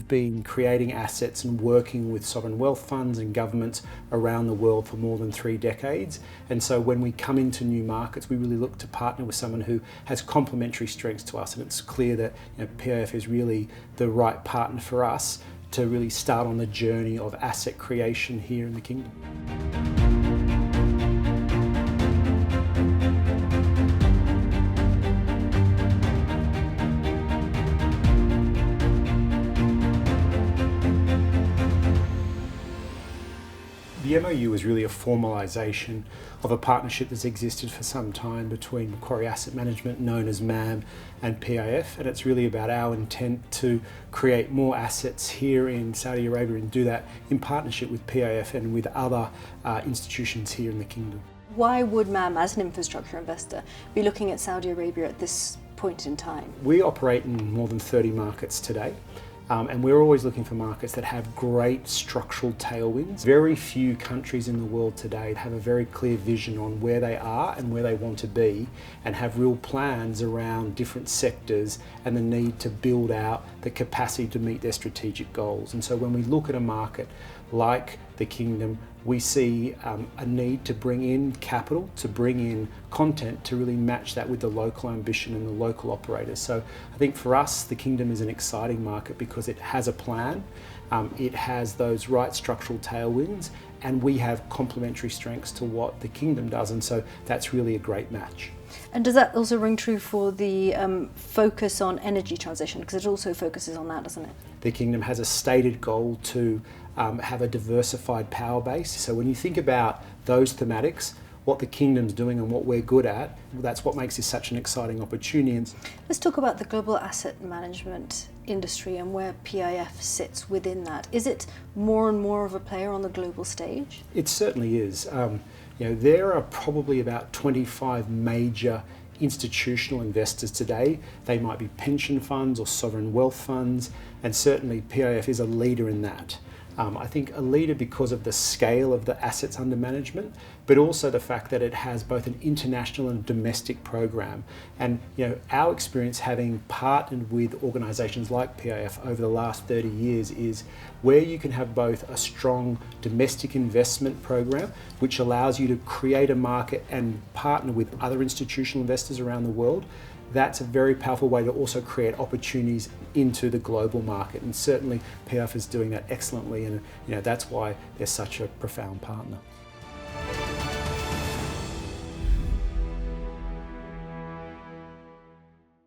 been creating assets and working with sovereign wealth funds and governments around the world for more than 3 decades. And so when we come into new markets, we really look to partner with someone who has complementary strengths to us. And it's clear that PIF is really the right partner for us to really start on the journey of asset creation here in the Kingdom. The MoU is really a formalisation of a partnership that's existed for some time between Macquarie Asset Management, known as MAM, and PIF, and it's really about our intent to create more assets here in Saudi Arabia and do that in partnership with PIF and with other institutions here in the Kingdom. Why would MAM, as an infrastructure investor, be looking at Saudi Arabia at this point in time? We operate in more than 30 markets today. And we're always looking for markets that have great structural tailwinds. Very few countries in the world today have a very clear vision on where they are and where they want to be, and have real plans around different sectors and the need to build out the capacity to meet their strategic goals. And so when we look at a market like the Kingdom, we see a need to bring in capital, to bring in content to really match that with the local ambition and the local operators. So I think for us, the Kingdom is an exciting market because it has a plan, it has those right structural tailwinds, and we have complementary strengths to what the Kingdom does, and so that's really a great match. And does that also ring true for the focus on energy transition? Because it also focuses on that, doesn't it? The Kingdom has a stated goal to have a diversified power base. So when you think about those thematics, what the Kingdom's doing and what we're good at, that's what makes this such an exciting opportunity. Let's talk about the global asset management industry and where PIF sits within that. Is it more and more of a player on the global stage? It certainly is. There are probably about 25 major institutional investors today. They might be pension funds or sovereign wealth funds, and certainly PIF is a leader in that. I think a leader because of the scale of the assets under management, but also the fact that it has both an international and domestic program. And our experience having partnered with organisations like PIF over the last 30 years is where you can have both a strong domestic investment program, which allows you to create a market and partner with other institutional investors around the world. That's a very powerful way to also create opportunities into the global market, and certainly PIF is doing that excellently, and that's why they're such a profound partner.